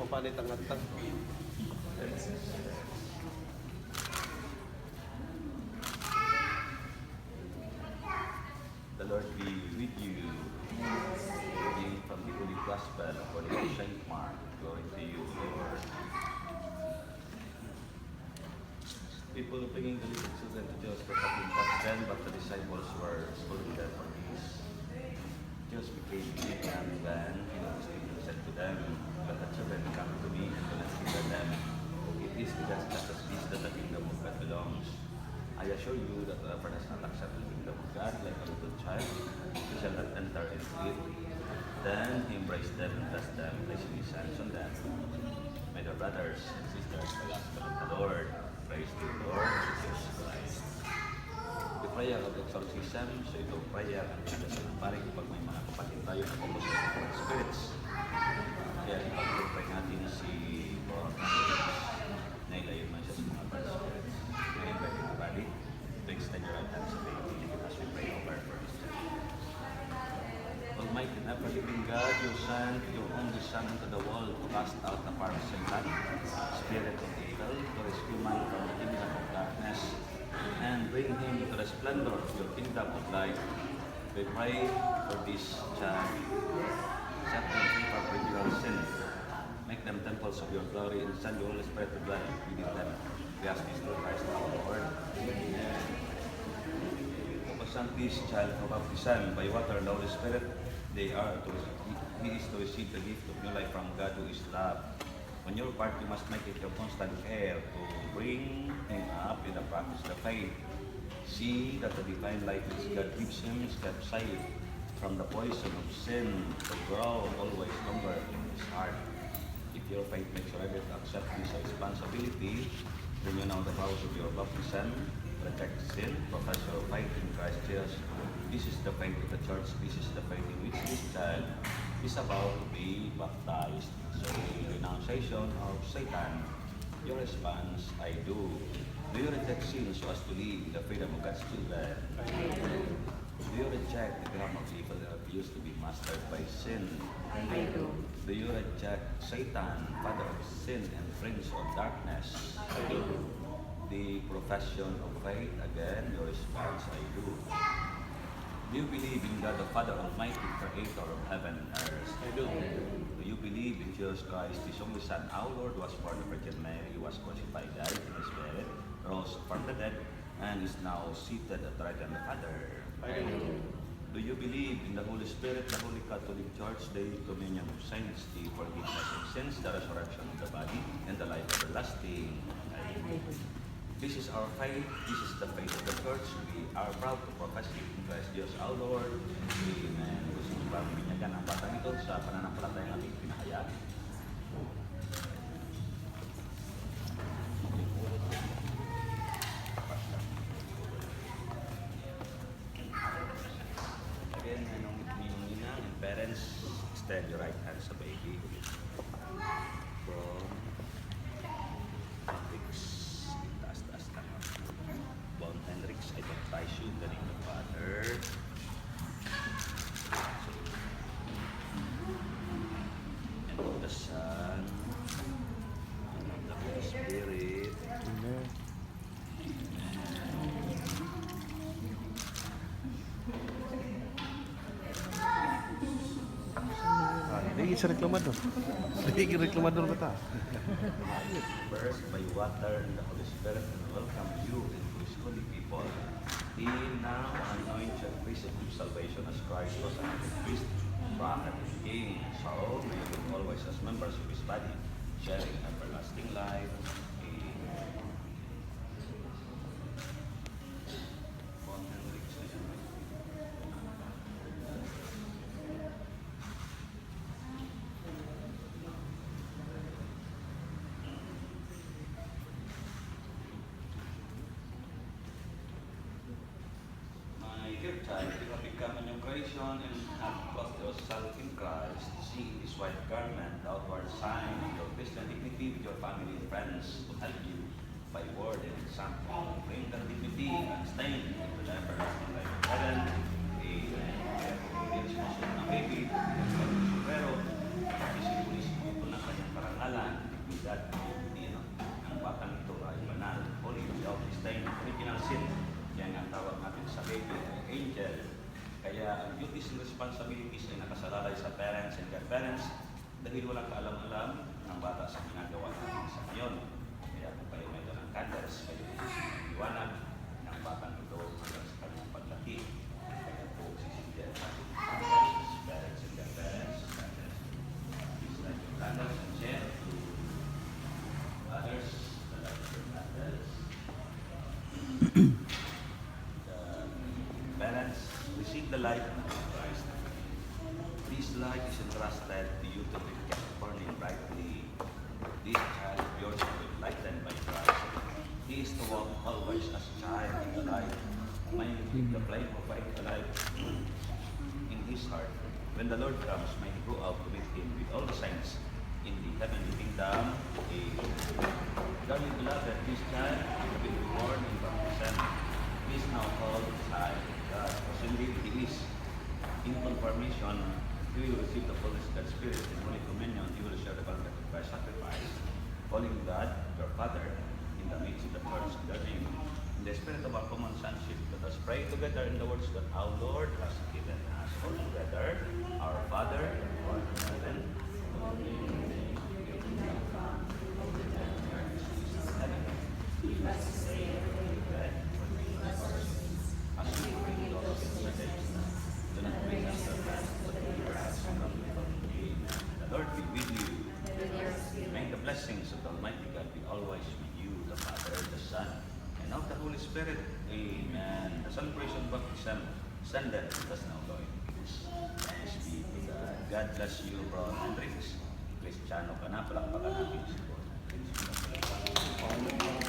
mapalit ang ngantang. The Lord be with you. Reading from the Holy Gospel according to Saint Mark. Glory to you, Lord. People bringing the little children to Jesus were having touched them, but the disciples were scolding them for this. Jesus became big and then he noticed and said to them, "Let the children come to me and do not hinder them. It is because just as this that the kingdom of God belongs. I assure you that whoever does not accept the kingdom of God like a little child, he shall not enter into it." Then he embraced them and blessed them, placing his hands on them. My dear brothers and sisters, the gospel of the Lord. Praise to the Lord Jesus Christ. The prayer of exorcism, so itong prayer ang pinadasal ng pare kapag may mga kapatid tayo na kumusap sa Holy Spirits. Kaya ipag-pray natin si Lord na ilayo man siya sa mga Holy Spirits. I invite everybody to extend your right hands to the beginning as we pray over first. Almighty and ever-living God, you sent your only Son into the world to cast out the power of Satan, spirit of evil, to rescue man from the kingdom of darkness, and bring him to the splendor of your kingdom of light. We pray for this child. Set them free from original sin. Make them temples of your glory and send your Holy Spirit to dwell within them. We ask this through Christ our Lord. Amen. Upon this child of baptism by water and the Holy Spirit, he is to receive the gift of new life from God who is love. On your part, you must make it your constant care to bring him up in the practice of the faith. See that the divine life which God gives him is kept safe from the poison of sin to grow always longer in his heart. If your faith makes you ready to accept this responsibility, then you know the vows of your baptism, reject sin, profess your faith in Christ Jesus. This is the faith of the Church. This is the faith in which this child is about to be baptized. So, renunciation of Satan. Your response, I do. Do you reject sin so as to live in the freedom of God's children? Do you reject the ground of evil and refuse to be mastered by sin? I do. Do you reject Satan, father of sin and prince of darkness? I do. The profession of faith, again, your response, I do. Do you believe in God the Father Almighty, creator of heaven and earth? I do. Do you believe in Jesus Christ, His only Son, our Lord, was born of Virgin Mary, was crucified, died, and was buried, rose from the dead, and is now seated at the right hand of the Father? I do. Do you believe in the Holy Spirit, the Holy Catholic Church, the communion of saints, the forgiveness of sins, the resurrection of the body, and the life everlasting? I do. This is our faith. This is the faith of the Church. We are proud to profess it in Christ Jesus our Lord. Amen. Gusto ko ba binyagan ang batang ito sa pananampalatayang ating pinahayag? Again, ninong nina and parents, extend your right hand sa baby. From Hendrix, I baptize you in the name of the Father, and of the Son, and of the Holy Spirit. Amen. Hindi sa reklamador. Hindi reklamador ba ta? First by water and the Holy Spirit, and welcome you into His holy people. He now anoints your priest of salvation as Christ was anointed priest, prophet, and king. So may you live always as members of His body, sharing everlasting life. Amen. Dear child, you have become a new creation and have clothed yourself in Christ. See this white garment, the outward sign of your Christian dignity with your family and friends to help you by word and example. Bring that dignity and stain into the everlasting life of heaven. Amen. Therefore, this most of the baby, pero isipulis ko po ng kanyang parangalan. and godparents dahil walang kaalam-alam ng bata sa ginagawa natin sa ngayon. Kaya kung kayo may dalang candles, kayo iwanag ng batang ito hanggang sa kanyang paglaki. Kaya po sisindihan natin parents and godparents. Please light your candles and share to others the light of your candles. The parents receive the light of Christ. This light is entrusted to you to be kept burning brightly. This child of yours will be lightened by Christ. He is to walk always as a child in the light. May keep the flame of light alive in his heart. When the Lord comes, may he go out to meet him with all the saints in the heavenly kingdom. Amen. Darling beloved, this child will be born in baptism. He is now called the child of God. Because indeed he is. In confirmation, he will receive the fullness of God's Spirit. In Holy Communion, he will share the contact of Christ's sacrifice, calling God your Father in the midst of the church in their name. In the spirit of our common sonship, let us pray together in the words that our Lord has given us. All together, our Father, who art in heaven, hallowed be your name. Your kingdom come, your will be done on earth as it is in heaven. Give us this day our daily bread, and forgive us our sins, as we forgive those who sin against us. Do not bring us to wrath, but deliver us from evil. Amen. The Lord be with you. May the blessings of the Almighty God be always with you, the Father, the Son, and of the Holy Spirit. Amen. The celebration of baptism, Sunday, let us now go in peace. Thanks be to God. God bless you, Bro Hendrix. Cristiano ka na, palakpakan natin si Bro Hendrix.